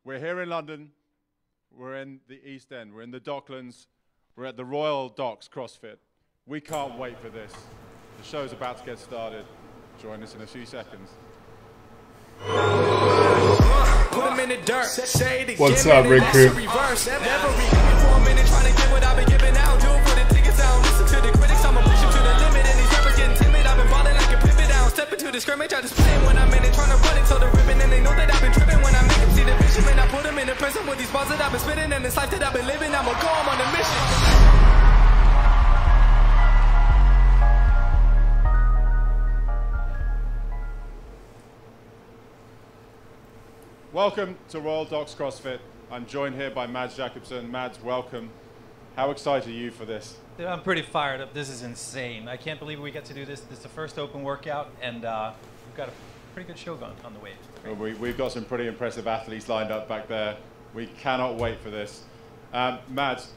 We're here in London. We're in the East End. We're in the Docklands. We're at the Royal Docks CrossFit. We can't wait for this. The show's about to get started. Join us in a few seconds. What's up, Rick Crew? Step into the scrimmage, I just play when I'm in it, trying to run it till the ribbon, and they know that I've been tripping when I make them see the vision, and I put them in the prison with these bars that I've been spitting, and this life that I've been living, I'ma go on a mission. Welcome to Royal Docks CrossFit. I'm joined here by Mads Jacobsen. Mads, welcome. How excited are you for this? Dude, I'm pretty fired up. This is insane. I can't believe we get to do this. This is the first open workout, and we've got a pretty good show going on the way. Well, we've got some pretty impressive athletes lined up back there. We cannot wait for this. Mads,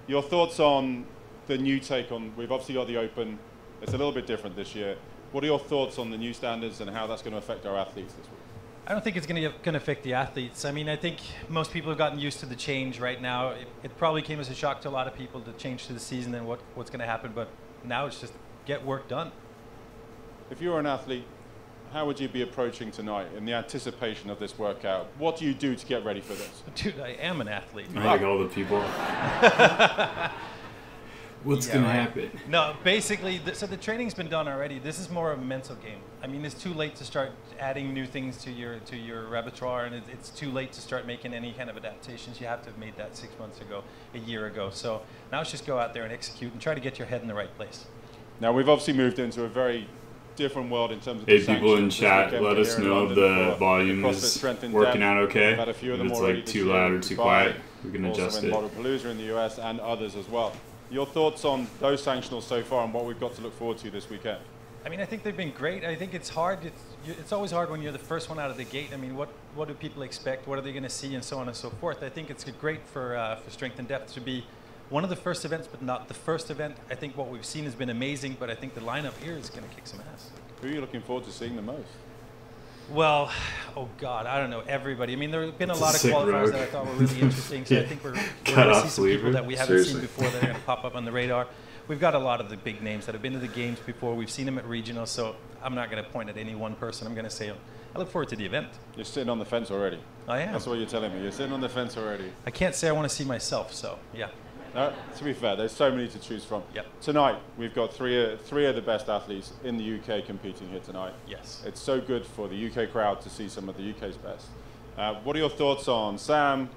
your thoughts on the new take on, we've obviously got the open. It's a little bit different this year. What are your thoughts on the new standards and how that's going to affect our athletes this week? I don't think it's going to affect the athletes. I mean, I think most people have gotten used to the change right now. It probably came as a shock to a lot of people to change to the season and what's going to happen, but now it's just get work done. If you were an athlete, how would you be approaching tonight in the anticipation of this workout? What do you do to get ready for this? Dude, I am an athlete. I like all the people. What's going to happen? No, basically, so the training's been done already. This is more of a mental game. I mean, it's too late to start adding new things to your repertoire, and it's too late to start making any kind of adaptations. You have to have made that 6 months ago, a year ago. So now it's just go out there and execute and try to get your head in the right place. Now, we've obviously moved into a very different world in terms of Hey, people in chat, let us know if the volume is working out okay. If it's like too loud or too quiet, we can adjust it. Also in Modelpalooza in the US and others as well. Your thoughts on those sanctionals so far and what we've got to look forward to this weekend? I mean, I think they've been great. I think it's hard. It's always hard when you're the first one out of the gate. I mean, what do people expect? What are they going to see, and so on and so forth. I think it's great for strength and depth to be one of the first events, but not the first event. I think what we've seen has been amazing, but I think the lineup here is going to kick some ass. Who are you looking forward to seeing the most? Well, oh God, I don't know, everybody. I mean, there have been a lot of qualifiers that I thought were really interesting, so I think we're going to see some people that we haven't seen before that are going to pop up on the radar. We've got a lot of the big names that have been to the games before. We've seen them at regional, so I'm not going to point at any one person. I'm going to say I look forward to the event. You're sitting on the fence already. I am. That's what you're telling me. You're sitting on the fence already. I can't say I want to see myself, so yeah. No, to be fair, there's so many to choose from. Yep. Tonight, we've got three of the best athletes in the UK competing here tonight. Yes. It's so good for the UK crowd to see some of the UK's best. What are your thoughts on Sam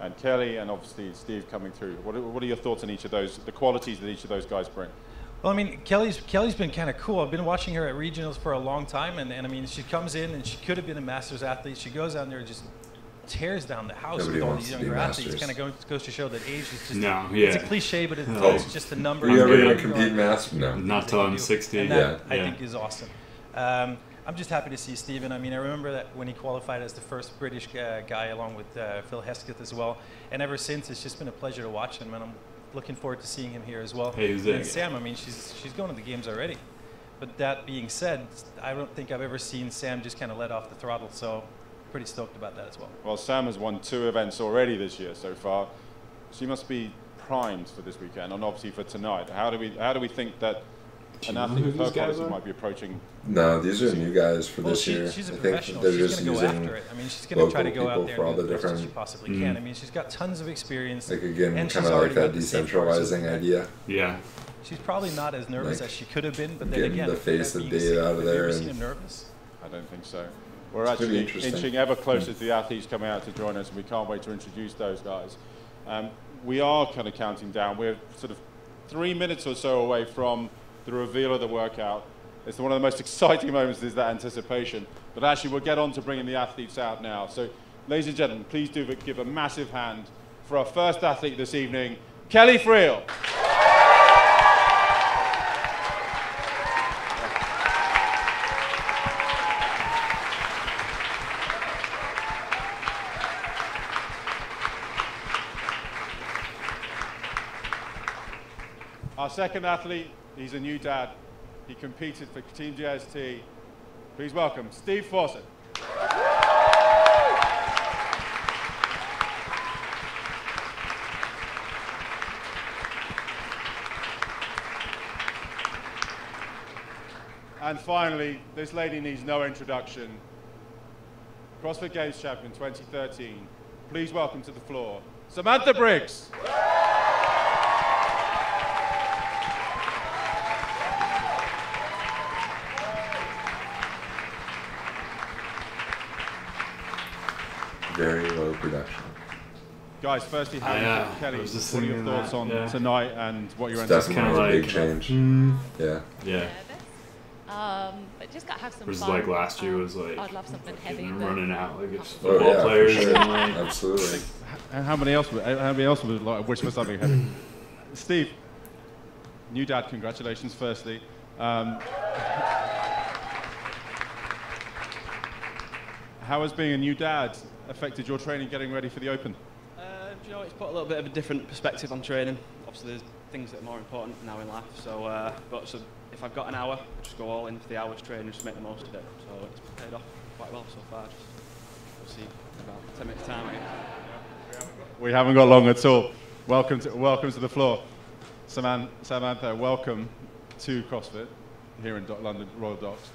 and Kelly and obviously Steve coming through? What are your thoughts on each of those, the qualities that each of those guys bring? Well, I mean, Kelly's been kind of cool. I've been watching her at regionals for a long time, and I mean, she comes in and she could have been a Masters athlete. She goes out there and just tears down the house with all these younger athletes. Kind of goes to show that age is just it's a cliche, but it's just a number. Are you ever going to compete in Masters? No. Not till I'm 60. And that, I think is awesome. I'm just happy to see Steven. I mean, I remember that when he qualified as the first British guy along with Phil Hesketh as well. And ever since, it's just been a pleasure to watch him, and I'm looking forward to seeing him here as well. Hey, who's that? And Sam, I mean, she's going to the games already. But that being said, I don't think I've ever seen Sam just kind of let off the throttle, so pretty stoked about that as well. Well, Sam has won 2 events already this year so far. She must be primed for this weekend, and obviously for tonight. How do we think that an athlete with her qualities might be approaching? No, these are new guys for this year. She's a I professional. think they're She's just going to go using after it. I mean, she's going to try to go out there for all and the do the best different. she possibly can. I mean, she's got tons of experience. Like again, and kind of like that decentralizing idea. Yeah. She's probably not as nervous as she could have been, but then getting again, the face of Dave out of there. Have you ever seen him nervous? I don't think so. We're actually inching ever closer to the athletes coming out to join us, and we can't wait to introduce those guys. We are kind of counting down. We're sort of 3 minutes or so away from the reveal of the workout. It's one of the most exciting moments is that anticipation. But actually, we'll get on to bringing the athletes out now. So, ladies and gentlemen, please do give a massive hand for our first athlete this evening, Kelly Friel. Our second athlete, he's a new dad. He competed for Team GST. Please welcome Steve Fawcett. And finally, this lady needs no introduction. CrossFit Games champion 2013. Please welcome to the floor, Samantha Briggs. Very low production. Guys, firstly, Kelly, what are your thoughts on tonight and what you're anticipating? Definitely a big change. Yeah. But just got to have some fun. Like last year was like I'd love something heavy. Running out like it's football players. Sure. And like, absolutely. And how many else would like wish for something heavy? Steve, new dad, congratulations. Firstly, how has being a new dad affected your training, getting ready for the Open? You know, it's put a little bit of a different perspective on training. Obviously, there's things that are more important now in life. So, so if I've got an hour, just go all in for the hour's training, just make the most of it. So it's paid off quite well so far. We'll see about 10 minutes time. We haven't got long at all. Welcome to the floor, Samantha. Welcome to CrossFit here in London Royal Docks.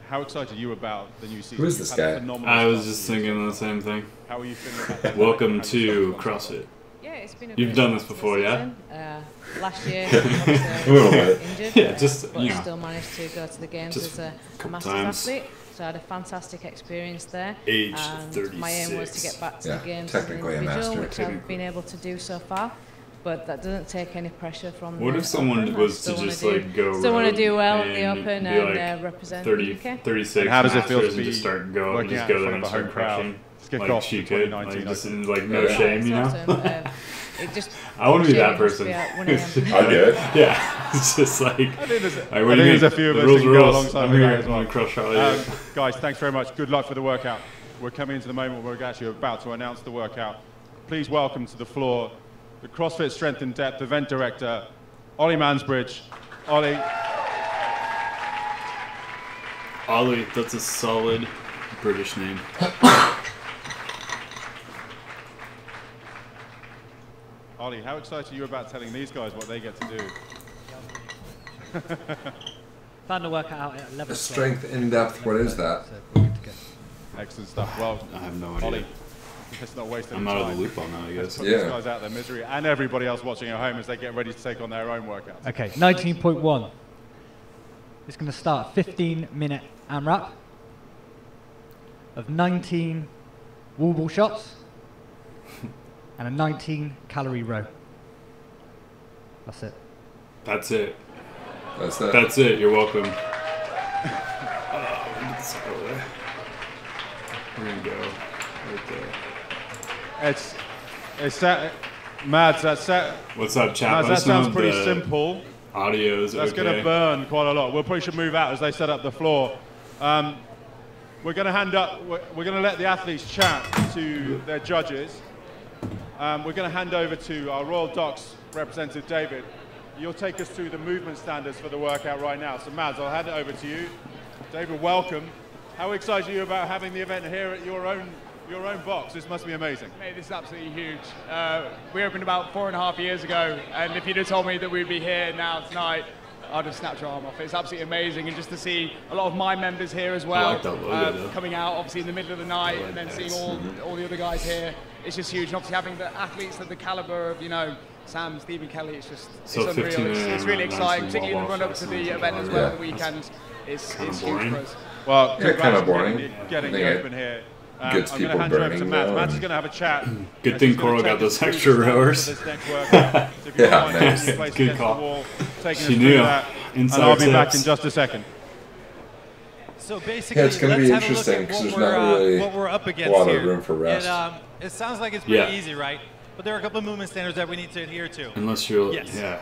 How excited are you about the new season? Who is this guy? I was just thinking the same thing. How are you feeling about that? Welcome to CrossFit. Yeah, it's been a You've done this before, yeah? Last year, I was injured, yeah, just but still managed to go to the games as a Masters athlete. So I had a fantastic experience there. Age and 36. My aim was to get back to the games as an technically individual, which I've been able to do so far. But that doesn't take any pressure from What if someone was to just like go still want to do well at the Open and represent 30, the UK? 36 and how does it feel to be just start go and just go there and start crushing? Like she could, like just in like no shame, you know? It just I want to be that person. I get. Yeah, it's just like. I think there's a few of us who can go alongside with that as well. Guys, thanks very much. Good luck for the workout. We're coming into the moment where we're actually about to announce the workout. Please welcome to the floor the CrossFit Strength and Depth event director, Ollie Mansbridge. Ollie. Ollie, that's a solid British name. Ollie, how excited are you about telling these guys what they get to do? Found a workout out at 11. Strength in depth, what is that? Excellent stuff. Well, I have no idea. Ollie, let's not waste any I'm time. out of the loop on that, I guess. Put these guys out their misery and everybody else watching at home as they get ready to take on their own workouts. Okay, 19.1. It's going to start 15-minute AMRAP of 19 wall ball shots and a 19-calorie row. That's it. That's it. That's it. That's it. You're welcome. We're gonna go right there. It's that, Mads. That's that. What's up, chat? Mads, that sounds pretty simple. Audio's That's okay. going to burn quite a lot. We probably should move out as they set up the floor. We're going to hand up. We're going to let the athletes chat to their judges. We're going to hand over to our Royal Docks representative, David. You'll take us through the movement standards for the workout right now. So, Mads, I'll hand it over to you. David, welcome. How excited are you about having the event here at your own box? This must be amazing. Mate, this is absolutely huge. We opened about 4.5 years ago, and if you'd have told me that we'd be here now tonight, I'd have snapped your arm off. It's absolutely amazing, and just to see a lot of my members here as well, coming out obviously in the middle of the night, and then seeing all the other guys here, it's just huge. And obviously having the athletes of the caliber of, you know, Sam, Stephen Kelly, it's just it's unreal. It's really exciting, particularly in the run up to the event as well, the weekend. It's huge for us. Well, kind of boring. Getting the Open here. I'm Gets going to people hand you over to burning. Matt. Matt's going to have a chat. Good thing Coral got those extra rowers. Yeah, nice. Good call. She knew. And I'll be back in just a second. So basically, it's going to be let's interesting have a look because there's not really what we're up against a lot here. of room for rest. It sounds like it's pretty easy, right? But there are a couple of movement standards that we need to adhere to. Unless you're,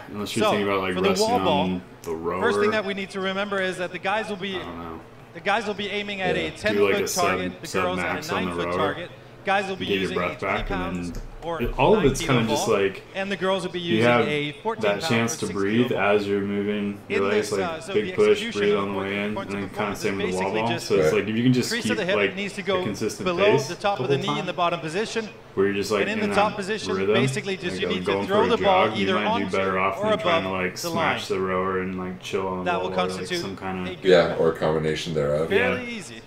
unless you're thinking about like resting on the rower. First thing that we need to remember is that the guys will be aiming at a 10-foot target, the girls at a 9-foot target, guys will be using a 20 pounds or all of it's kind of just like, and the girls will be using a 14 that chance to breathe as you're moving your legs, like big push, breathe on the way in, and then kind of same with the wall ball. So it's like if you can just keep like a consistent below pace the top of the knee in the bottom position, where you're just like in the top position, rhythm, basically just you need to throw the ball either on better off or than trying to above like smash the rower and like chill on the that ball. will constitute some kind of or a combination thereof. Fairly easy.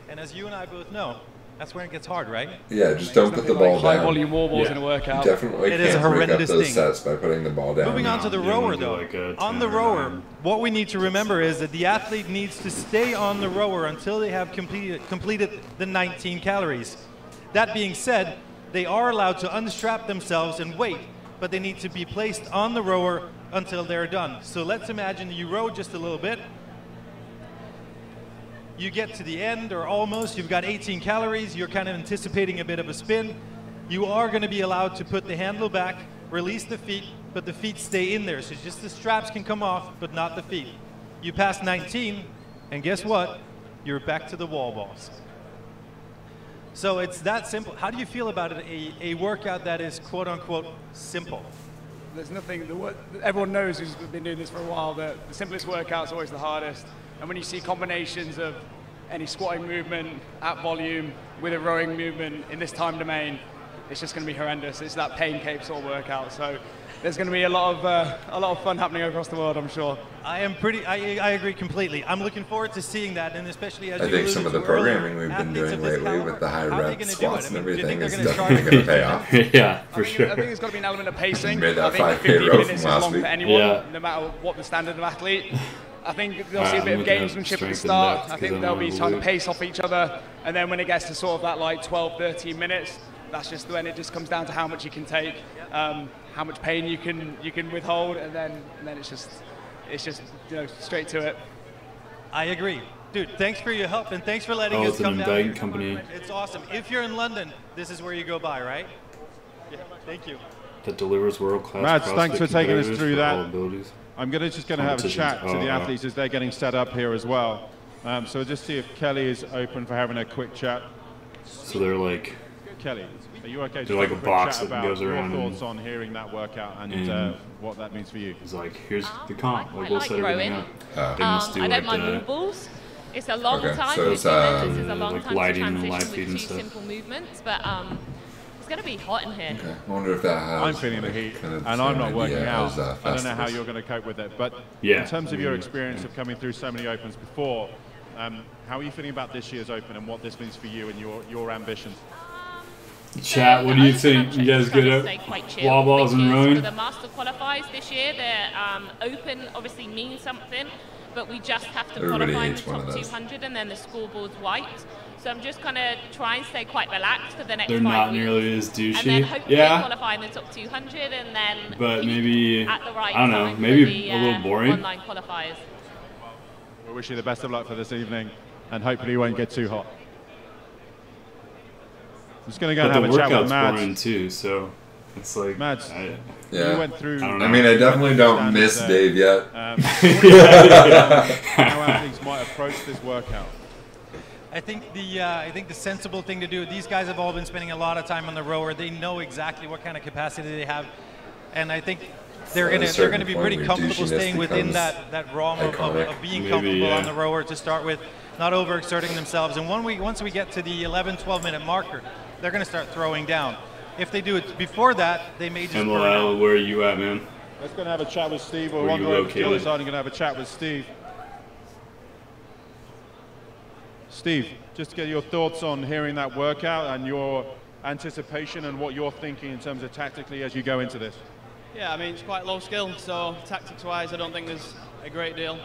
And as you and I both know, that's where it gets hard, right? Yeah, just don't put the ball down. High volume wall balls in a workout. Definitely it is a horrendous those thing. sets by putting the ball down. Moving on to the rower, though. On the rower, what we need to remember is that the athlete needs to stay on the rower until they have completed the 19 calories. That being said, they are allowed to unstrap themselves and wait, but they need to be placed on the rower until they're done. So let's imagine you row just a little bit. You get to the end, or almost, you've got 18 calories, you're kind of anticipating a bit of a spin. You are going to be allowed to put the handle back, release the feet, but the feet stay in there. So just the straps can come off, but not the feet. You pass 19, and guess what? You're back to the wall balls. So it's that simple. How do you feel about it, a workout that is quote unquote simple? There's nothing, everyone knows who's been doing this for a while, that the simplest workout's always the hardest. And when you see combinations of any squatting movement at volume with a rowing movement in this time domain, it's just going to be horrendous. It's that pain cape sort of workout. So there's going to be a lot of fun happening across the world, I'm sure. I agree completely. I'm looking forward to seeing that, and especially as I think some of the programming we've been doing lately with the high rep squats and everything is definitely going to pay off. Yeah, for sure. I think there's got to be an element of pacing. You made that I think 5K 15 row minutes from is last long week. for anyone, no matter what the standard of athlete. I think they'll see a bit of gamesmanship at the start. I think they'll be trying to pace off each other. And then when it gets to sort of that like 12, 13 minutes, that's just when it just comes down to how much you can take, how much pain you can withhold, and then it's just straight to it. I agree. Dude, thanks for your help, and thanks for letting us come down. It's an Indite company. It's awesome. If you're in London, this is where you go by, right? Yeah, thank you. That delivers world-class Mads, thanks for taking us through that. I'm just going to have a chat to the athletes as they're getting set up here as well. So we'll just see if Kelly is open for having a quick chat. So they're like... Kelly, are you okay to like a box that goes around your thoughts on hearing that workout and what that means for you? He's like, here's the comp. I like rowing. I don't mind wall balls. It's a long time. So it's a long time to transition with two simple movements, but it's going to be hot in here. Okay. I wonder if that has... I'm feeling the heat, and I'm not working out. I don't know how you're going to cope with it. But in terms of your experience of coming through so many Opens before, how are you feeling about this year's Open and what this means for you and your ambitions? Chat, what do you think? You guys good at wall balls and rowing? For the Master Qualifiers this year, their Open obviously means something, but we just have to qualify in the top 200 and then the scoreboard's white. So I'm just going to try and stay quite relaxed for the next 5 weeks. They're not nearly as douchey. And then hopefully qualify in the top 200 and then but maybe, at the right I don't know, maybe a little boring. Online qualifiers. We wish you the best of luck for this evening and hopefully you won't get too hot. I'm just going to go and have a chat with Mads. Boring too, so it's like... Mads, you went through... I mean, I definitely don't miss Dave yet. How athletes might approach this workout? I think the sensible thing to do, these guys have all been spending a lot of time on the rower. They know exactly what kind of capacity they have. And I think they're going to be pretty comfortable staying within that realm of being comfortable on the rower to start with, not overexerting themselves. And once we get to the 11, 12-minute marker, they're going to start throwing down. If they do it before that, they may just burn out. Where are you at, man? Let's go and have a chat with Steve. We're on the other side. I'm going to have a chat with Steve. Steve, just to get your thoughts on hearing that workout and your anticipation and what you're thinking in terms of tactically as you go into this. Yeah, I mean, it's quite low skill, so tactics-wise, I don't think there's a great deal.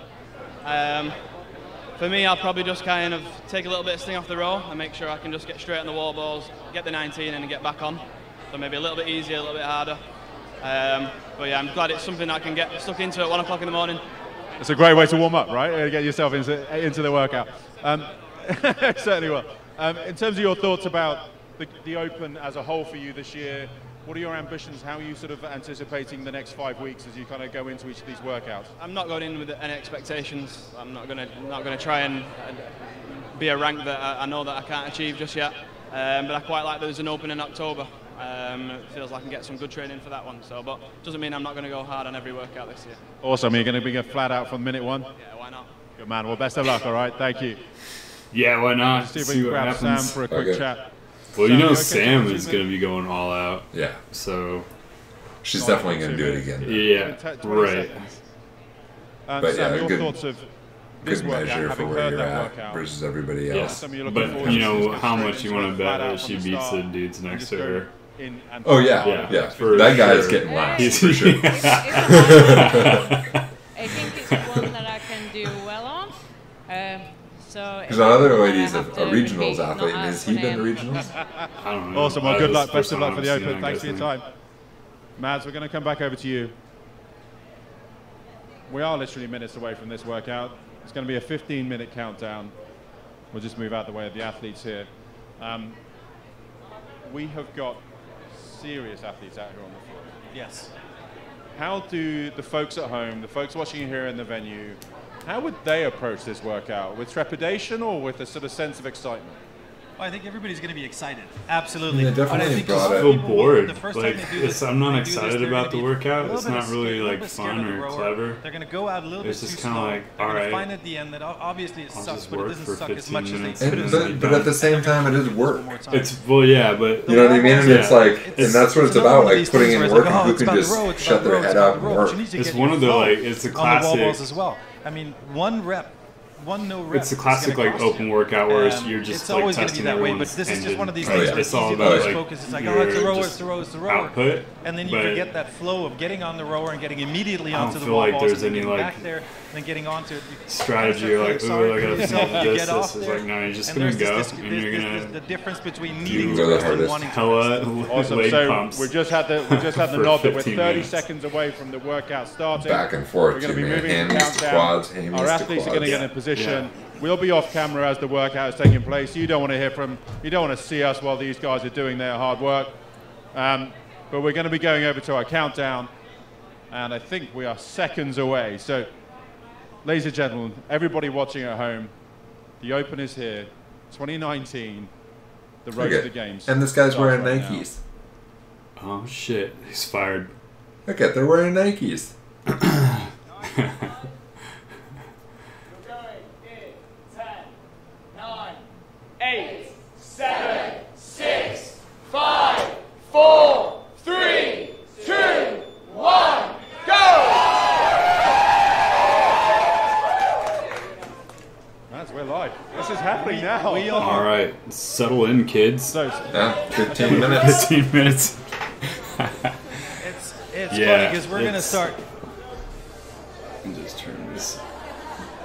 For me, I'll probably just kind of take a little bit of sting off the row and make sure I can just get straight on the wall balls, get the 19 and get back on. So maybe a little bit easier, a little bit harder. But yeah, I'm glad it's something I can get stuck into at 1 o'clock in the morning. It's a great way to warm up, right? Get yourself into the workout. Certainly will. In terms of your thoughts about the Open as a whole for you this year, what are your ambitions? How are you sort of anticipating the next 5 weeks as you kind of go into each of these workouts? I'm not going in with any expectations. I'm not going to try and be a rank that I know that I can't achieve just yet. But I quite like that there's an Open in October. It feels like I can get some good training for that one. So, but doesn't mean I'm not going to go hard on every workout this year. Awesome. You're going to be flat out from minute 1? Yeah, why not? Good man. Well, best of luck. All right. Thank you. Yeah, why not? See if we can grab Sam for a quick chat. Well, you know, Sam is going to be going all out. Yeah. So she's definitely going to do it again. Yeah. Right. But Sam, yeah, your good, thoughts of good measure for where you're at versus everybody else. Yeah. But you know how much you want to bet that she beats the dudes next to her. Oh yeah, yeah. That guy is getting last for sure. I think it's one that I can do well on. Because another ladies a regionals athlete, and has he been to regionals? I don't know. Awesome. Well, good luck. Best of luck for the Open. Thanks for your time. Mads, we're going to come back over to you. We are literally minutes away from this workout. It's going to be a 15-minute countdown. We'll just move out the way of the athletes here. We have got serious athletes out here on the floor. Yes. How do the folks at home, the folks watching here in the venue, how would they approach this workout? With trepidation or with a sort of sense of excitement? Well, I think everybody's going to be excited. Absolutely. Yeah, definitely. I feel bored. Like, I'm not excited about the workout. It's not really like fun or clever. They're going to go out a little bit too slow. It's just kind of like, all right. Find at the end that obviously it sucks, but it doesn't suck as much as they could. But at the same time, it is work. It's yeah, but you know what I mean. And it's like, and that's what it's about. Like putting in work, and who can just shut their head up and work. It's one of the like, it's a classic. On the wall balls as well. I mean, one rep. No rep. It's a classic like open workout where you're just it's like always testing that way, but this is just one of these things where it's all about like focus. It's like, oh, it's the rower, it's the rower, it's the rower. Output, and then you forget that flow of getting on the rower and getting immediately onto the wall balls. I don't feel like there's any like back there and then getting onto it. Strategy or like, oh, I gotta film this. This is like, no, you're just gonna go and you're gonna. The difference between needing to rest and wanting to. Hella leg pumps. We just had the nod that we're 30 seconds away from the workout starting. Back and forth. We're going to be moving hammies to quads, hammies to quads. Our athletes are going to get in position. We'll be off camera as the workout is taking place. You don't want to hear from, you don't want to see us while these guys are doing their hard work. But we're going to be going over to our countdown, and I think we are seconds away. So, ladies and gentlemen, everybody watching at home, the Open is here, 2019, the road to the games. And this guy's wearing Nikes. Oh shit, he's fired. Look at, they're wearing Nikes. Now. We are. All right, settle in, kids. Yeah, 15 minutes. 15 minutes. It's funny because we're gonna start. And just turn this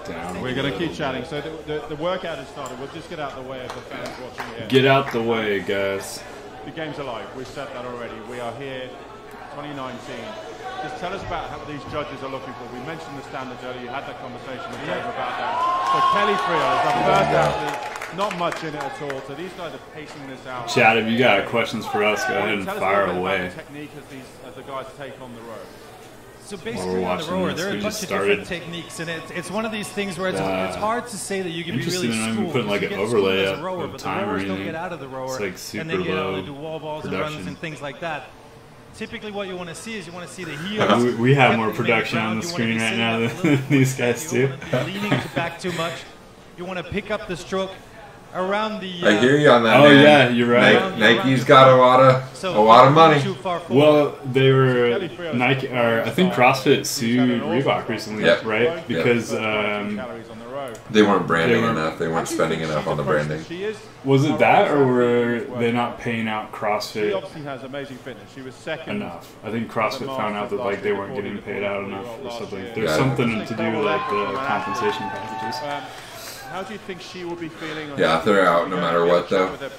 down. We're gonna keep chatting. So the workout has started. We'll just get out the way of the fans watching here. Get out the way, guys. The game's alive. We've said that already. We are here, 2019. Just tell us about how these judges are looking for. We mentioned the standards earlier. You had that conversation with Dave about that. So Kelly Friel is our first athlete. Not much in it at all. So these guys are pacing this out. Chad, if you got questions for us, go ahead and fire away. About the technique as the guys take on the road. So basically on the rower, there are a bunch of different techniques, and it's one of these things where it's hard to say that you can be really schooled. Putting like an overlay as a rower, but the rowers don't get out of the rower, like and then get out and do wall balls and runs and things like that. Typically what you want to see is you want to see the heels. We have more production on the screen right now than these guys do. Leaning back too much. You want to pick up the stroke around the... I hear you on that, man. Yeah, you're right. Nike's got a lot of money. Well, they were Nike, or I think CrossFit sued Reebok recently, right? Because they weren't branding enough. They weren't spending enough on the branding. Was it that, or were they not paying out CrossFit? She obviously has amazing fitness. She was second enough. I think CrossFit found out that like they weren't getting paid out enough or something. There's something to do with like the compensation packages. How do you think she will be feeling? Yeah, they're out no matter what, though. With her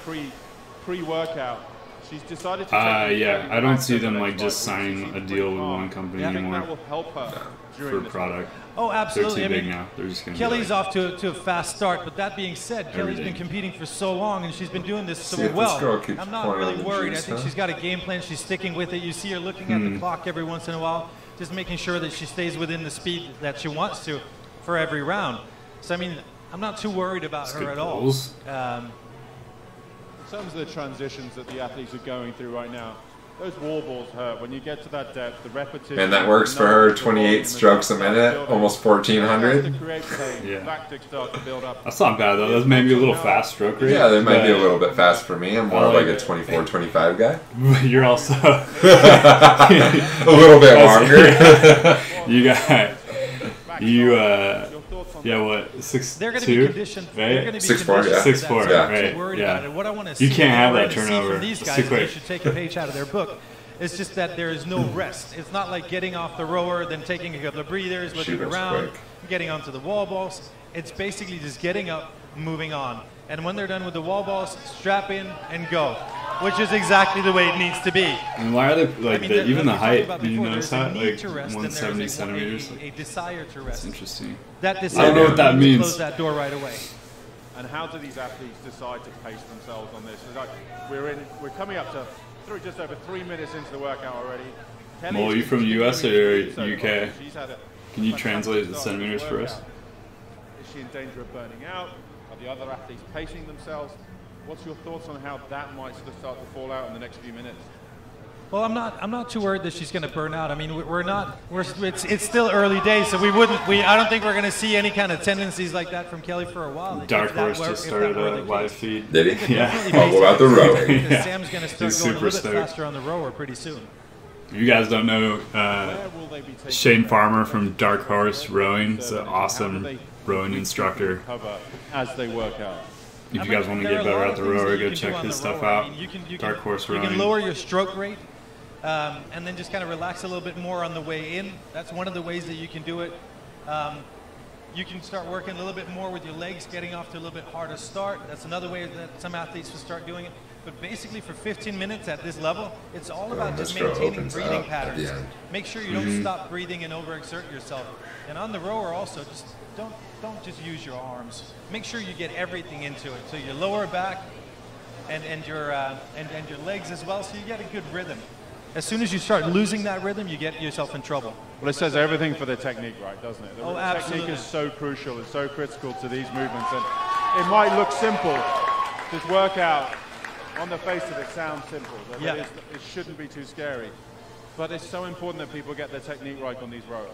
pre-workout, she's decided to. Yeah, I don't see them like just signing a deal with one company anymore. That will help her for product. Oh, absolutely. They're too big now. They're just gonna Kelly's off to a fast start, but that being said, Kelly's been competing for so long and she's been doing this so well. I'm not really worried. I think she's got a game plan. She's sticking with it. You see her looking at the clock every once in a while, just making sure that she stays within the speed that she wants to for every round. So I mean, I'm not too worried about her at all. terms of the transitions that the athletes are going through right now, those wall balls hurt. When you get to that depth, the repetition... And that works for her, 28 strokes a minute, almost 1,400. Yeah. That's not bad, though. That's maybe a little fast stroke rate. Yeah, they might be a little bit fast for me. I'm more like a 24, 25 guy. You're also... a little bit longer. You got... You, yeah, what, 6'2"? They're going to be conditioned. Right? They're going to be 6'4", yeah. 6'4", yeah. right, yeah. What I want to see, you can't have that see turnover. from these guys, they should take a page out of their book. It's just that there is no rest. It's not like getting off the rower, then taking a couple of breathers, looking around, getting onto the wall balls. It's basically just getting up, moving on. And when they're done with the wall balls, strap in and go, which is exactly the way it needs to be. And why are they, like, I mean, even the height, did you notice that? Like, 170 centimeters? A desire to rest. That's interesting. That desire, I don't know what that means. Close that door right away. And how do these athletes decide to pace themselves on this? Like, we're coming up to just over 3 minutes into the workout already. Well, are you from US or UK? Can you translate the centimeters for us? Is she in danger of burning out? Are the other athletes pacing themselves? What's your thoughts on how that might sort of start to fall out in the next few minutes? Well, I'm not too worried that she's going to burn out. I mean, it's still early days, so I don't think we're going to see any kind of tendencies like that from Kelly for a while. Dark Horse just started a live feed. Did he? Yeah. Oh, what about the rowing? Yeah. Sam's going to start going a little bit faster on the rower pretty soon. If you guys don't know, Shane Farmer from Dark Horse Rowing is an awesome rowing instructor. As they work out. If you guys want to get better at the rower, go check his stuff out. Dark Horse Rowing. You can lower your stroke rate and then just kind of relax a little bit more on the way in. That's one of the ways that you can do it. You can start working a little bit more with your legs, getting off to a little bit harder start. That's another way that some athletes will start doing it. But basically for 15 minutes at this level, it's all about just maintaining breathing patterns. Make sure you don't stop breathing and overexert yourself. And on the rower also, just don't just use your arms. Make sure you get everything into it. So your lower back and your legs as well, so you get a good rhythm. As soon as you start losing that rhythm, you get yourself in trouble. Well, it says everything for the technique, right, doesn't it? The absolutely. Technique is so crucial, it's so critical to these movements. And it might look simple, this workout, on the face of it sounds simple. Yeah. It shouldn't be too scary. But it's so important that people get their technique right on these rowers.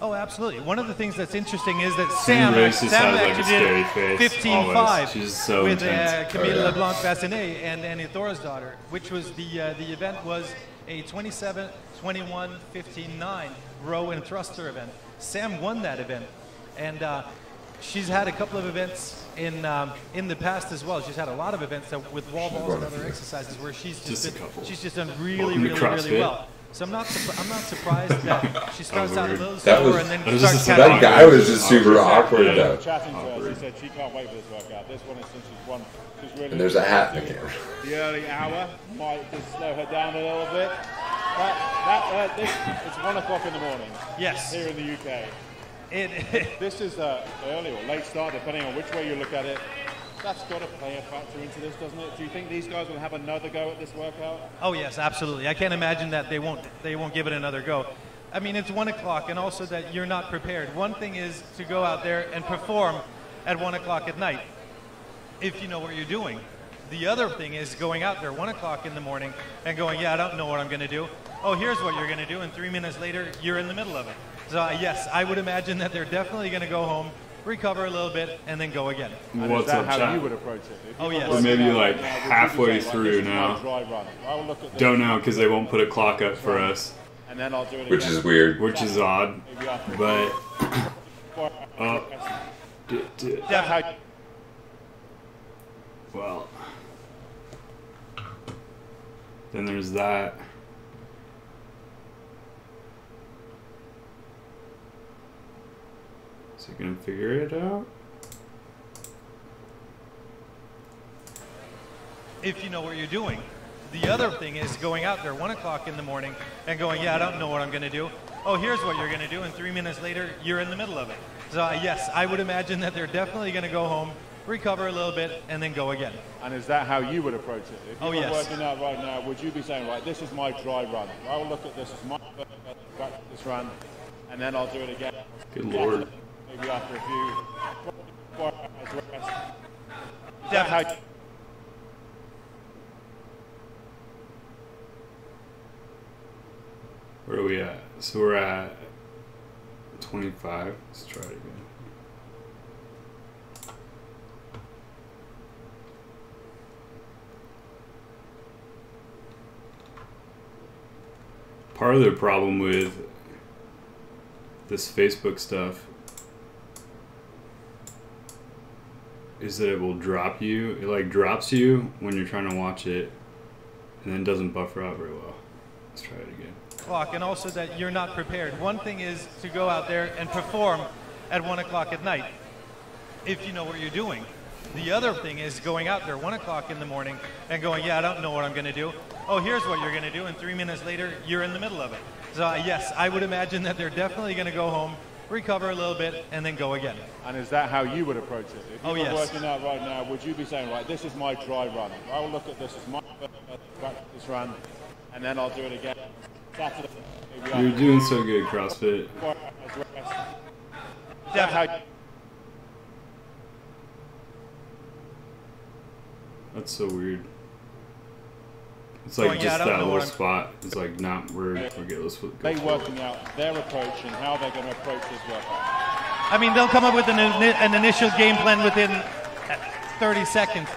Oh, absolutely. One of the things that's interesting is that Sam actually did 15.5 with Camille LeBlanc-Bassinet and Annie Thorisdottir, which was the event was a 27, 21, 15.9 row and thruster event. Sam won that event, and she's had a couple of events in the past as well. She's had a lot of events with wall balls and other exercises where she's just done really well. So I'm not surprised that she starts out a little slower and then starts catching. That guy was just super awkward though. Chatting to her, she said she can't wait for this workout. This one is since she's won. She's really. And there's a hat in the camera. The early hour might just slow her down a little bit. It's 1 o'clock in the morning. Yes. Here in the UK. This is early or late start, depending on which way you look at it. That's got to play a factor into this, doesn't it? Do you think these guys will have another go at this workout? Oh yes, absolutely. I can't imagine that they won't give it another go. I mean, it's 1 o'clock, and also that you're not prepared. One thing is to go out there and perform at 1 o'clock at night, if you know what you're doing. The other thing is going out there 1 o'clock in the morning and going, yeah, I don't know what I'm going to do. Oh, here's what you're going to do, and 3 minutes later, you're in the middle of it. So yes, I would imagine that they're definitely going to go home, recover a little bit, and then go again. What's up, how you would approach it? Oh, yes. Or maybe like halfway through now. Don't know, because they won't put a clock up for us. And then I'll do it again. Which is weird. Which is odd. But... well... Then there's that. So you can figure it out? If you know what you're doing. The other thing is going out there 1 o'clock in the morning and going, yeah, I don't know what I'm going to do. Oh, here's what you're going to do, and 3 minutes later, you're in the middle of it. So yes, I would imagine that they're definitely going to go home, recover a little bit, and then go again. And is that how you would approach it? If you were working out right now, would you be saying, right, this is my dry run. I will look at this as my practice run, and then I'll do it again. Good Lord. Maybe after a few. Where are we at? So we're at 25. Let's try it again. Part of the problem with this Facebook stuff is that it will drop you. It like drops you when you're trying to watch it and then doesn't buffer out very well. Let's try it again. Clock, and also that you're not prepared. One thing is to go out there and perform at 1 o'clock at night if you know what you're doing. The other thing is going out there 1 o'clock in the morning and going, yeah, I don't know what I'm going to do. Oh, here's what you're going to do, and 3 minutes later, you're in the middle of it. So yes, I would imagine that they're definitely going to go home, recover a little bit, and then go again. And is that how you would approach it? If you were working out right now, would you be saying, right, this is my dry run. I will look at this as my practice run, and then I'll do it again. Saturday. You're doing so good, CrossFit. That's so weird. It's like just that little spot. It's like not where get those. They working out their approach and how they're going to approach this workout. I mean, they'll come up with an initial game plan within 30 seconds.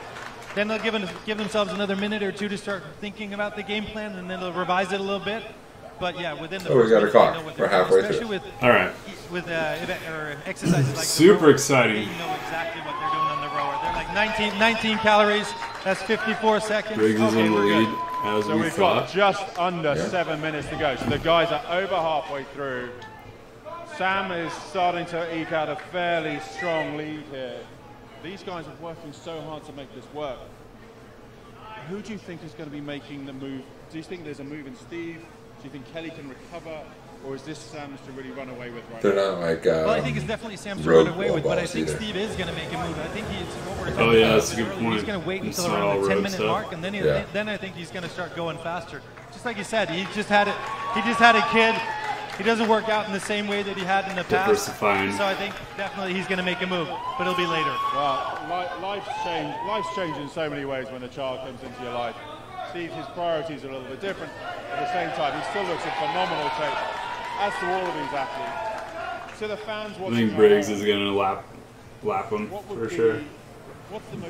Then they'll give themselves another minute or two to start thinking about the game plan, and then they'll revise it a little bit. But yeah, within the we got a clock. We're halfway through. With, all right. With exercises like super rower, exciting. They know exactly what they're doing on the rower. They're like 19 calories. That's 54 seconds. Briggs is in the lead. As so we've got just under 7 minutes to go. So the guys are over halfway through. Sam is starting to eke out a fairly strong lead here. These guys are working so hard to make this work. Who do you think is going to be making the move? Do you think there's a move in Steve? Do you think Kelly can recover? Or is this Sam's to really run away with right now? They're not like well, I think it's definitely Sam's to run away with, but I think Steve is going to make a move. I think he's oh yeah, that's a good point. He's going to wait until around the 10-minute mark, and then then I think he's going to start going faster. Just like you said, he just had a kid. He doesn't work out in the same way that he had in the past. Diversifying. So I think definitely he's going to make a move, but it'll be later. Well, life's changed in so many ways when a child comes into your life. Steve, his priorities are a little bit different. At the same time, he still looks in phenomenal shape, as do all of these athletes. So the fans watching. I think Briggs is going to lap him for sure.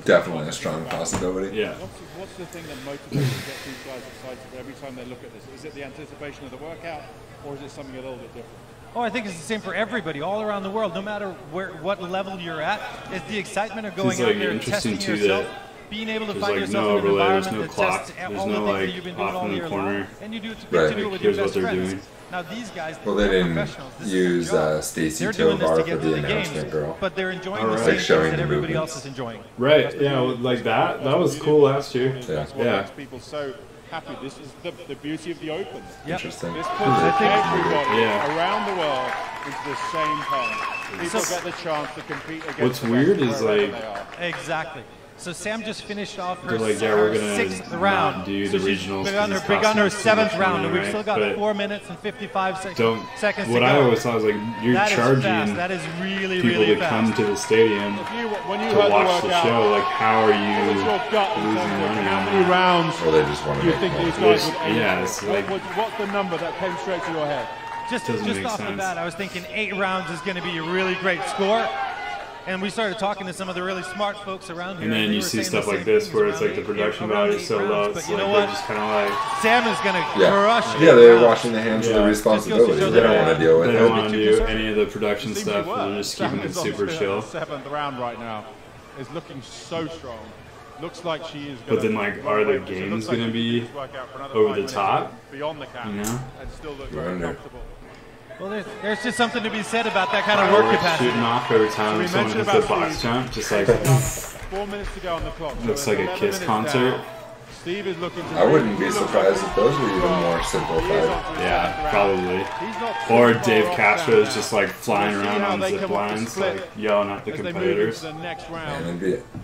Definitely a strong possibility. Yeah. What's the thing that motivates and gets these guys excited every time they look at this? Is it the anticipation of the workout, or is it something a little bit different? Oh, I think it's the same for everybody all around the world, no matter what level you're at. It's the excitement of going out there and testing yourself, being able to find yourself in an environment that tests all the things that you've been doing all year long, and you do it to do it with your best friends. Now these guys, they didn't use Stacy Tovar for the announcement girl, but they're enjoying the same things that everybody else is enjoying. Right? Yeah, like that was cool last year. That's what makes people so happy. This is the beauty of the Open. Interesting. This puts everybody around the world into the same pond. People get the chance to compete against. What's weird is like exactly. So Sam just finished off her like, we're gonna 6th round. Do the regionals. Begun her 7th round, and we've still got 4 minutes and 55 seconds to go. What I always thought was like you're charging that is really, people really to come to the stadium to watch the show. Like, how are you losing money? How many rounds? Or they just want to you think these guys would aim? Yeah, it's like what's the number that came straight to your head? Just off the bat, I was thinking 8 rounds is going to be a really great score. And we started talking to some of the really smart folks around here. And then you see stuff like this where it's like the production value is so low. It's like they're just kind of like... Sam is going to crush it. Yeah, they're washing the hands of the responsibility. They don't want to deal with it. They don't want to do any of the production stuff. They're just keeping it super chill. 7th round right now is looking so strong. Looks like she is. But then, like, are the games going to be over the top? Beyond the cap, you know? And still look very comfortable. Well, there's just something to be said about that kind of work capacity. Shooting off every time someone hits the box jump, just like 4 minutes to go on the clock. Looks like a Kiss concert. Steve is looking to I wouldn't be surprised if those were even more simplified. Yeah, probably. Or Dave Castro is just like flying around on zip lines, like yelling at the competitors. And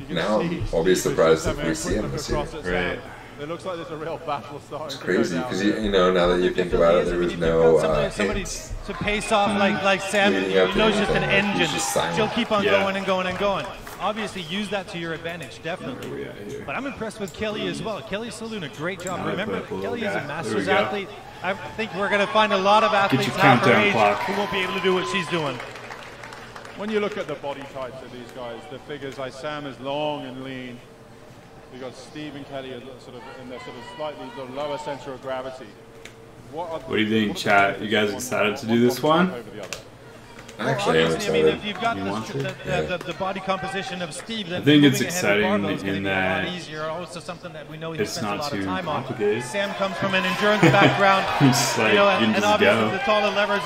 now I'll be surprised if we see him this year. Right. It looks like there's a real battle starting. It's crazy because you know, now that you think about it, there was no somebody to pace off like Sam. You know, just an engine. She'll keep on going and going and going. obviously use that to your advantage, definitely. But I'm impressed with Kelly as well. Kelly's still doing a great job. Remember, Kelly is a Masters athlete. I think we're going to find a lot of athletes half her age who won't be able to do what she's doing. When you look at the body types of these guys, the figures like Sam is long and lean. We've got Steve and Kelly are sort of in their sort of slightly lower center of gravity. What do you think, chat? You guys excited to do this one? Actually, I mean, if you've got the body composition of Steve, then I think it's exciting in that also something that we know he it's spends not a lot too of time complicated. on. Sam comes from an endurance background, like, and obviously the taller levers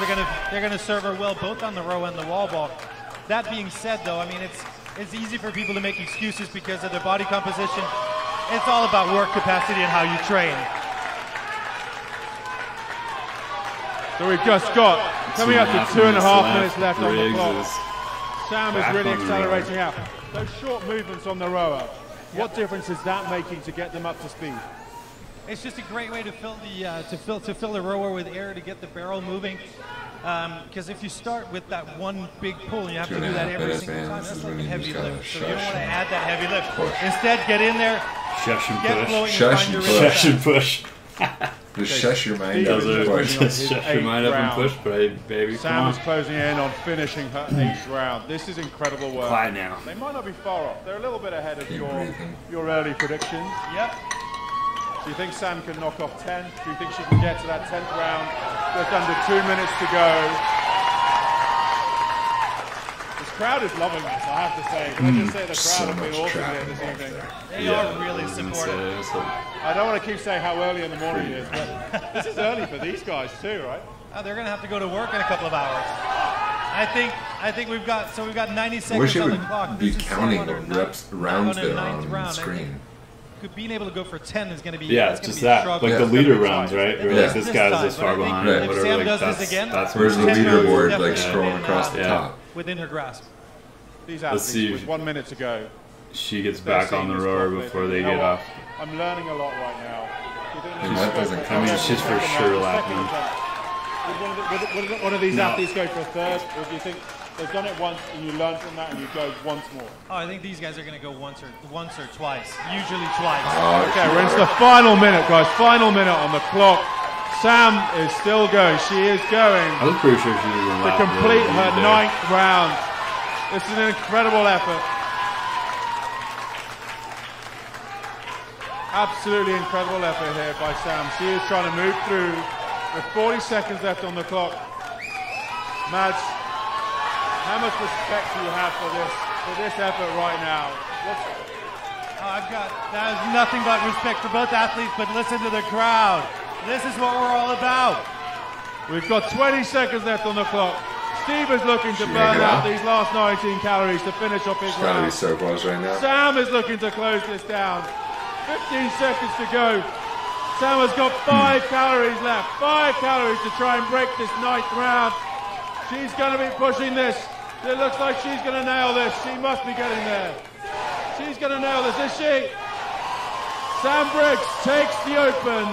they're gonna serve her well both on the row and the wall ball. That being said, though, I mean it's easy for people to make excuses because of their body composition. It's all about work capacity and how you train. So we've just got, coming up to 2.5 minutes left on the clock. Sam is really accelerating out. Those short movements on the rower, what difference is that making to get them up to speed? It's just a great way to fill the rower with air to get the barrel moving. Because if you start with that one big pull, you have to do that every single time. That's like a heavy lift. So you don't want to add that heavy lift. Instead, get in there, get flowing, shush and push. Just shush your mind up and push. Just shush your mind up and push, baby. Sam is closing in on finishing her 8th round. This is incredible work. Quiet now. They might not be far off. They're a little bit ahead of your early predictions. Yep. Do you think Sam can knock off 10? Do you think she can get to that 10th round? Just under 2 minutes to go. This crowd is loving this, I have to say. Can I just say the crowd have been awesome here this evening? They are really supportive. I don't want to keep saying how early in the morning it is, but this is early for these guys too, right? They're going to have to go to work in a couple of hours. I think we've got 90 seconds on the clock. Be counting the rounds there on the screen. Being able to go for 10 is going to be just that, like the leader rounds, right? Or like this guy's this far behind, whatever. Sam like does this again, that's where's the leaderboard, like scrolling across the top. Within her grasp. These athletes with 1 minute to go. She gets back on the rower before they get off. I'm learning a lot right now. That doesn't come. I mean, she's for sure lapping. Would one of these athletes go for a third, or do you think they've done it once and you learn from that and you go once more? Oh, I think these guys are going to go once or twice. Usually twice. Okay, we're into the final minute, guys. Final minute on the clock. Sam is still going. She is going. I was pretty sure she was going to complete her 9th round. This is an incredible effort. Absolutely incredible effort here by Sam. She is trying to move through with 40 seconds left on the clock. Mads, how much respect do you have for this effort right now? That is nothing but respect for both athletes, but listen to the crowd. This is what we're all about. We've got 20 seconds left on the clock. Steve is looking to burn out these last 19 calories to finish off his round. It's gotta be so close right now. Sam is looking to close this down. 15 seconds to go. Sam has got 5 calories left. 5 calories to try and break this 9th round. She's going to be pushing this. It looks like she's going to nail this. She must be getting there. She's going to nail this, is she? Sam Briggs takes the open.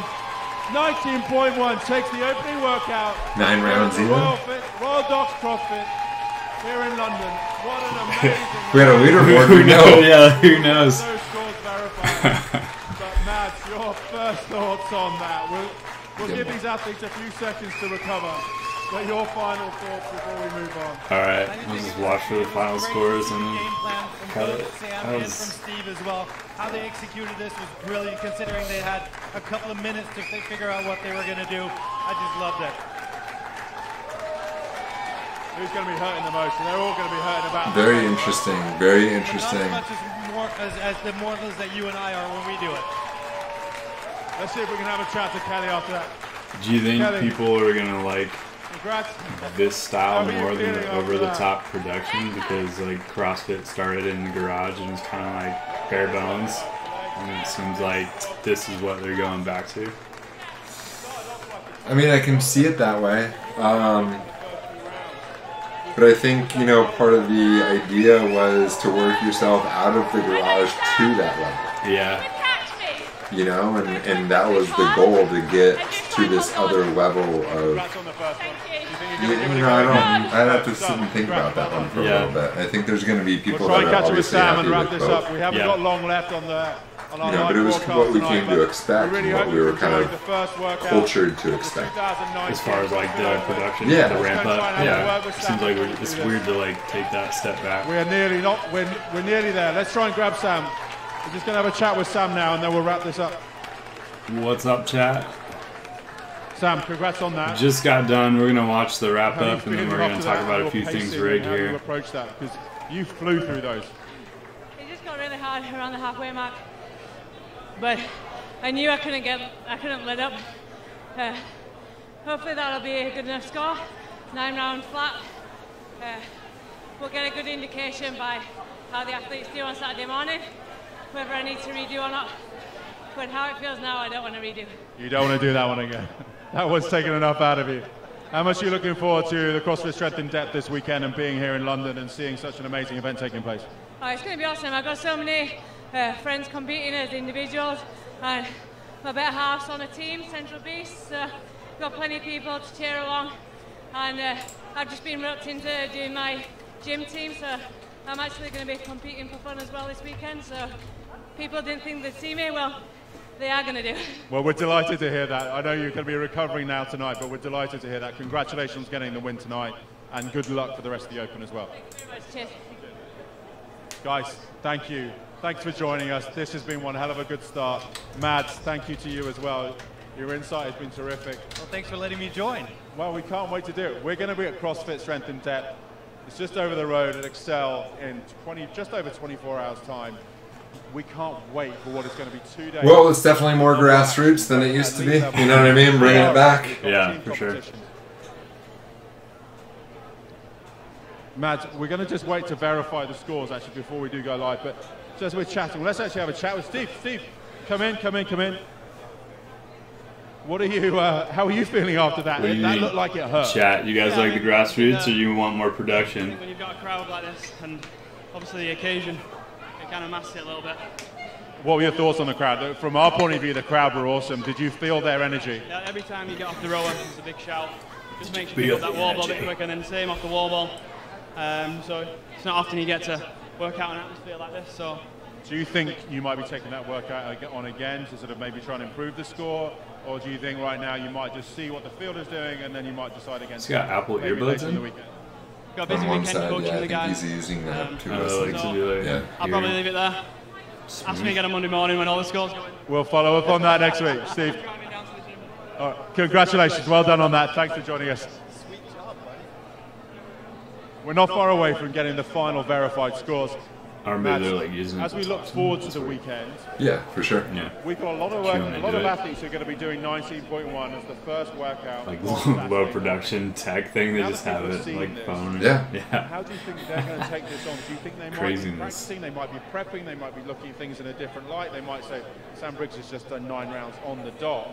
19.1 takes the opening workout. 9 rounds even. Royal Docks CrossFit here in London. What an amazing. We had a leaderboard. Who knows? Yeah, who knows? No scores verified. But Mads, your first thoughts on that? We'll give these athletes a few seconds to recover. But your final thoughts before we move on. All right, we'll just watch for the final scores and game plan from both Sam and from Steve as well. How they executed this was brilliant, considering they had a couple of minutes to figure out what they were going to do. I just loved it. Who's going to be hurting the most? And they're all going to be hurting about. Very interesting. Very interesting. Not as the mortals that you and I are when we do it. Let's see if we can have a chat to Kelly after that. Do you think people are going to like Congrats. this style more than the over-the-top production, because like CrossFit started in the garage and was kind of like bare bones, and it seems like this is what they're going back to? I mean, I can see it that way, but I think, you know, part of the idea was to work yourself out of the garage to that level. Yeah. You know, and that was the goal, to get to this other level of. I'd have to sit and think about that one for a little bit. I think there's going to be people that are obviously happy with both. We haven't got long left on the. But it was what we came to expect, and what we were kind of cultured to expect. As far as like the production, the ramp up, seems like it's weird to like take that step back. We're nearly there. Let's try and grab Sam. We're just gonna have a chat with Sam now, and then we'll wrap this up. What's up, chat? Sam, congrats on that. Just got done. We're gonna watch the wrap up, and then we're gonna talk about a few things rigged here. How do you approach that? Because you flew through those. It just got really hard around the halfway mark. But I knew I couldn't let up. Hopefully that'll be a good enough score. 9 round flat. We'll get a good indication by how the athletes do on Saturday morning, whether I need to redo or not. But how it feels now, I don't want to redo. You don't want to do that one again. That one's taken enough out of you. How much are you looking forward to the CrossFit Strength in Depth this weekend and being here in London and seeing such an amazing event taking place? Oh, it's going to be awesome. I've got so many friends competing as individuals, and my better half's on a team, Central Beast. So got plenty of people to cheer along, and I've just been roped into doing my gym team, so I'm actually going to be competing for fun as well this weekend. So people didn't think they'd see me. Well, they are going to do. Well, we're delighted to hear that. I know you're going to be recovering now tonight, but we're delighted to hear that. Congratulations on getting the win tonight, and good luck for the rest of the Open as well. Thank you very much. Cheers. Guys, thank you. Thanks for joining us. This has been one hell of a good start. Mads, thank you to you as well. Your insight has been terrific. Well, thanks for letting me join. Well, we can't wait to do it. We're going to be at CrossFit Strength in Depth. It's just over the road at Excel in just over 24 hours' time. We can't wait for what is going to be 2 days. Well, it's definitely more grassroots than it used to be. You know what I mean? Bringing it back. Yeah, for sure. Mads, we're going to just wait to verify the scores actually before we do go live. But just we're chatting, let's actually have a chat with Steve. Steve, come in. What are you? How are you feeling after that? That looked like it hurt. Chat, you guys like the grassroots, or you want more production? When you've got a crowd like this, and obviously the occasion, it kind of masks it a little bit. What were your thoughts on the crowd? From our point of view, the crowd were awesome. Did you feel their energy? Yeah, every time you get off the rower, there's a big shout. Just makes you pick up that wall ball a bit quicker, and then same off the wall ball. So it's not often you get to work out an atmosphere like this. So, do you think you might be taking that workout on again to sort of maybe try and improve the score, or do you think right now you might just see what the field is doing and then you might decide against? He's got Apple earbuds in. Got a busy weekend coaching the guys. He's using that too. I'll probably leave it there. Ask me again on Monday morning when all the scores go in. We'll follow up on that next week, Steve. All right, congratulations, well done on that. Thanks for joining us. We're not far away from getting the final verified scores. As we look forward to the weekend, yeah, for sure. Yeah, we've got a lot of athletes who are going to be doing 19.1 as the first workout. Like low production tech thing, they just have it like phone. Yeah. How do you think they're going to take this on? Do you think they might be practicing? They might be prepping. They might be looking at things in a different light. They might say Sam Briggs has just done 9 rounds on the dot.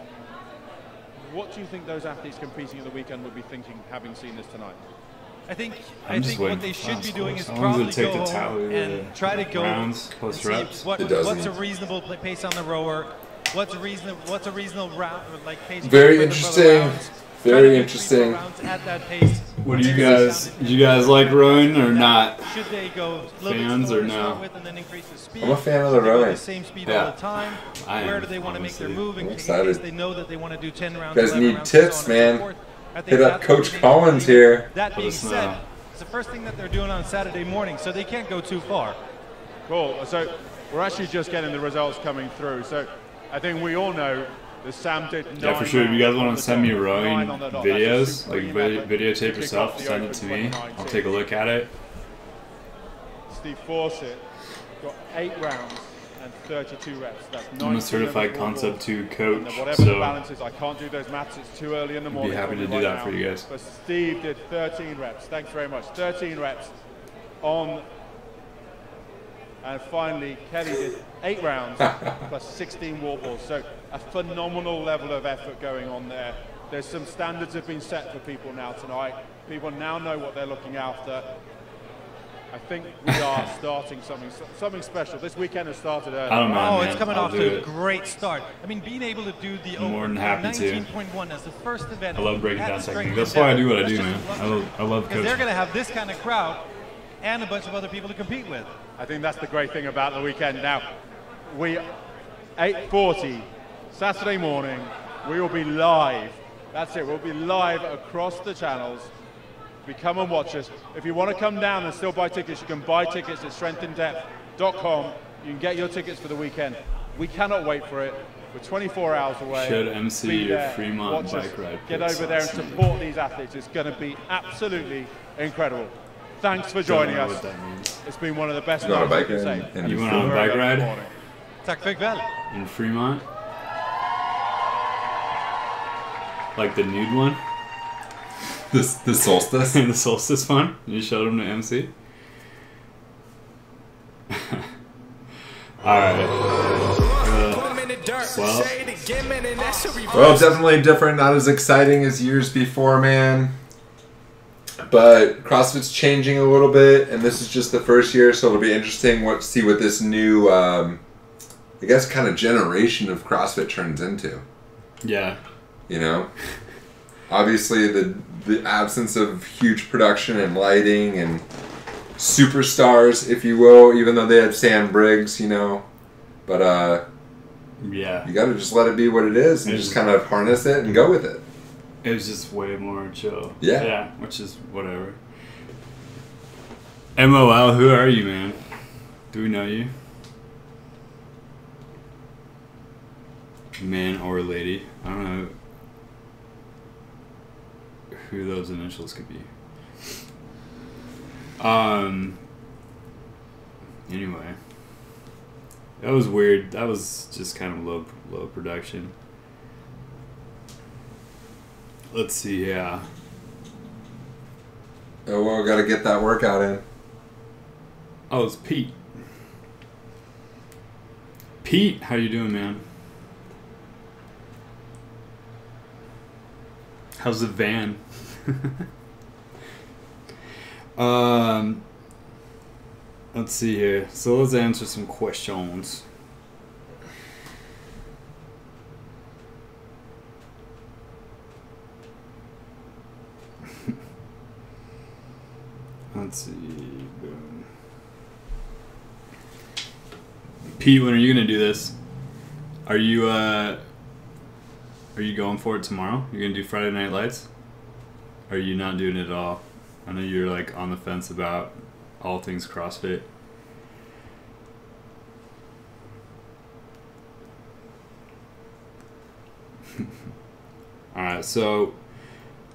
What do you think those athletes competing at the weekend would be thinking, having seen this tonight? I think what they should be doing is probably go home and try to go rounds, plus reps. What's a reasonable pace on the rower? What's a reasonable round like pace? Very interesting. Very interesting. At that pace. What do you guys like rowing or not? Should they go fans or no? And then increase the speed? I'm a fan of the rowing. The same speed all the time. Where do they want to make their move? In case they know that they want to do 10 rounds. You guys need tips, man. Hit up Coach Collins here. That being said, it's the first thing that they're doing on Saturday morning, so they can't go too far. Cool. So we're actually just getting the results coming through. So I think we all know that Sam did 9. Yeah, for sure. If you guys want to send me rowing videos, like videotape yourself, send it to me. I'll take a look at it. Steve Fawcett got 8 rounds and 32 reps. That's 9. I'm a certified Concept 2 coach, whatever so the balance is, I can't do those maths. It's too early in the morning. Be happy to do that for you guys. But Steve did 13 reps. Thanks very much. 13 reps on. And finally, Kelly did 8 rounds plus 16 wall balls. So a phenomenal level of effort going on there. There's some standards have been set for people now tonight. People now know what they're looking after. I think we are starting something special. This weekend has started early. I don't know, it's coming off to a great start. I mean, being able to do the more than happy 19.1 as the first event. I love breaking down technique. That's why I do what I do, man. I love coaching. They're going to have this kind of crowd and a bunch of other people to compete with. I think that's the great thing about the weekend. Now, 8:40 Saturday morning, we will be live. That's it. We'll be live across the channels. Come and watch us. If you want to come down and still buy tickets, you can buy tickets at strengthandepth.com. You can get your tickets for the weekend. We cannot wait for it. We're 24 hours away. Should MC your Fremont bike ride. Get over there and support these athletes. It's going to be absolutely incredible. Thanks for joining us. It's been one of the best nights I can say. You went on a bike ride? Tack Valley. In Fremont? Like the nude one? The solstice? The solstice one? You showed him to MC? Alright. Well, definitely different. Not as exciting as years before, man. But CrossFit's changing a little bit, and this is just the first year, so it'll be interesting to see what this new, I guess, kind of generation of CrossFit turns into. Yeah. You know? Obviously, the absence of huge production and lighting and superstars, if you will, even though they had Sam Briggs, you know. But, yeah. You got to just let it be what it is and just kind of harness it and go with it. It was just way more chill. Yeah. Yeah, which is whatever. MOL, who are you, man? Do we know you? Man or lady? I don't know who those initials could be. Anyway. That was weird. That was just kind of low production. Let's see, yeah. Oh, well, got to get that workout in. Oh, it's Pete. Pete, how you doing, man? How's the van? Let's see here. So let's answer some questions. Let's see. Boom. Pete, when are you gonna do this? Are you going for it tomorrow? You're gonna do Friday Night Lights? Or are you not doing it at all? I know you're like on the fence about all things CrossFit. Alright, so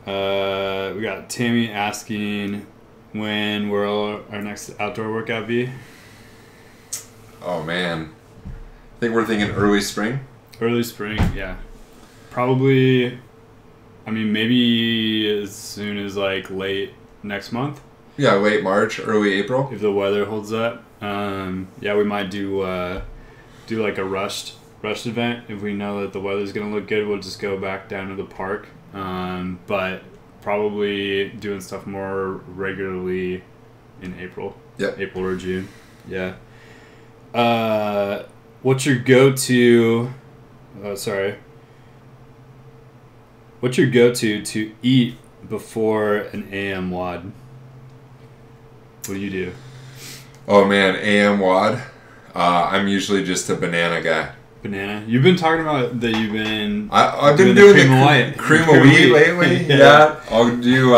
we got Tammy asking when will our next outdoor workout be? Oh man, I think we're thinking early spring. Early spring, yeah. Probably, I mean, maybe as soon as like late next month. Yeah, late March, early April. If the weather holds up. Yeah, we might do like a rushed event. If we know that the weather's gonna look good, we'll just go back down to the park. But probably doing stuff more regularly in April. Yep. April or June. Yeah. What's your go-to? What's your go-to to eat before an AM WOD? What do you do? Oh man, AM WOD. I'm usually just a banana guy. Banana. You've been talking about that. I've been doing the cream of wheat lately. Yeah. I'll do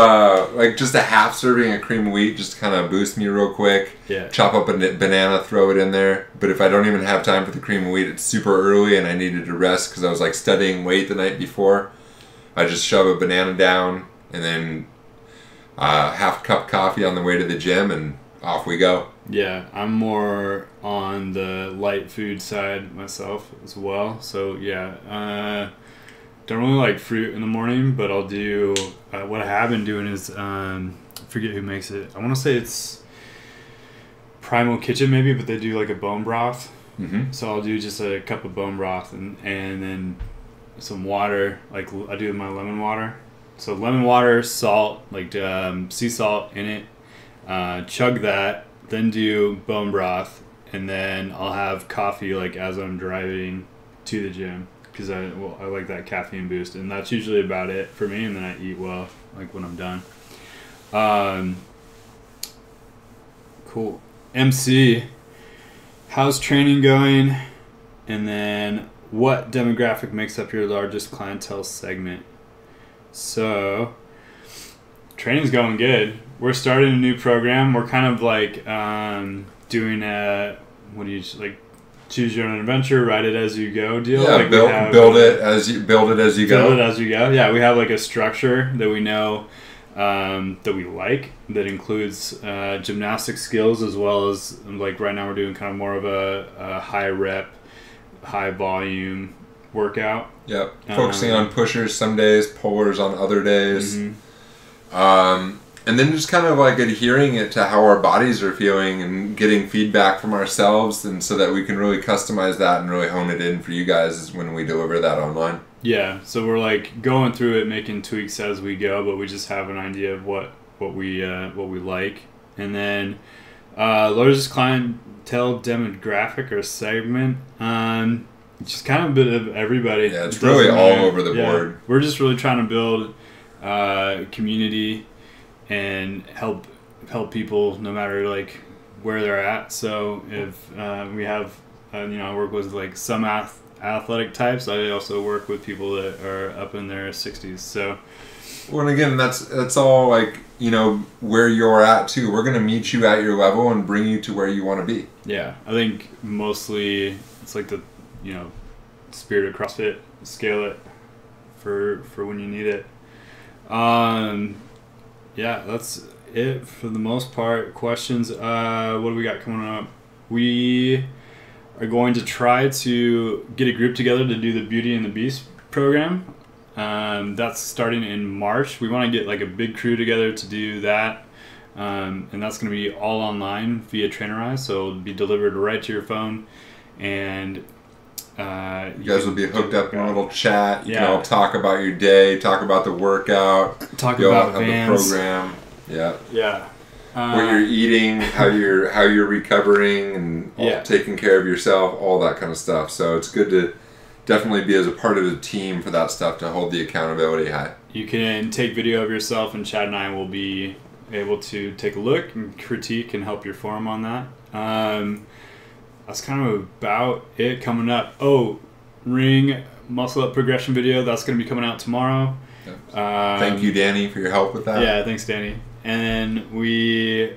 like just a half serving of cream of wheat, just to kind of boost me real quick. Yeah. Chop up a banana, throw it in there. But if I don't even have time for the cream of wheat, it's super early and I needed to rest because I was like studying weight the night before. I just shove a banana down and then half a cup of coffee on the way to the gym and off we go. Yeah, I'm more on the light food side myself as well. So yeah, don't really like fruit in the morning, but I'll do, what I have been doing is, I forget who makes it. I want to say it's Primal Kitchen maybe, but they do like a bone broth. Mm-hmm. So I'll do just a cup of bone broth and then some water, like I do my lemon water. So lemon water, salt, like sea salt in it. Chug that, then do bone broth, and then I'll have coffee like as I'm driving to the gym because I like that caffeine boost, and that's usually about it for me. And then I eat well like when I'm done. Cool. MC, how's training going? And then what demographic makes up your largest clientele segment? So training's going good. We're starting a new program. We're kind of like doing a choose your own adventure, ride it as you go deal. Yeah, like build it as you go. Build it as you go. Yeah, we have like a structure that we know that we like, that includes gymnastic skills, as well as like right now we're doing kind of more of a high rep, high volume workout. Yep. Focusing on pushers some days, pullers on other days. And then just kind of like adhering it to how our bodies are feeling and getting feedback from ourselves, and so that we can really customize that and really hone it in for you guys when we deliver that online. Yeah, so we're like going through it, making tweaks as we go, but we just have an idea of what we like. And then largest clientele demographic or segment, just kind of a bit of everybody. Yeah, it's really all over the board. We're just really trying to build community and help people no matter like where they're at. So if we have I work with like some athletic types. I also work with people that are up in their 60s. So, well, and again, that's all like where you're at too. We're gonna meet you at your level and bring you to where you want to be. Yeah, I think mostly it's like the spirit of CrossFit. Scale it for when you need it. Yeah, that's it for the most part. Questions? What do we got coming up? We are going to try to get a group together to do the Beauty and the Beast program. That's starting in March. We want to get like a big crew together to do that. And that's going to be all online via Trainerize. So it'll be delivered right to your phone. And you guys will be hooked up in a little chat. You can all talk about your day, talk about the workout, talk about Vans. The program. Yeah. Yeah. What you're eating, how you're recovering, and taking care of yourself, all that kind of stuff. So it's good to definitely be as a part of the team for that stuff to hold the accountability high. You can take video of yourself, and Chad and I will be able to take a look and critique and help your form on that. That's kind of about it coming up. Oh, ring muscle up progression video. That's going to be coming out tomorrow. Thank you, Danny, for your help with that. Yeah, thanks, Danny. And we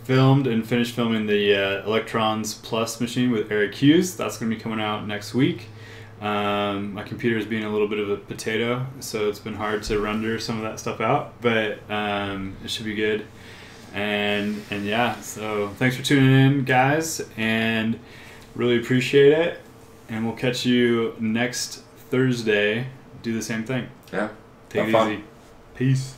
filmed and finished filming the Electrons Plus machine with Eric Hughes. That's going to be coming out next week. My computer is being a little bit of a potato, so it's been hard to render some of that stuff out, but it should be good. And yeah, so thanks for tuning in, guys, and really appreciate it. And we'll catch you next Thursday. Do the same thing. Yeah. Take it easy. Peace.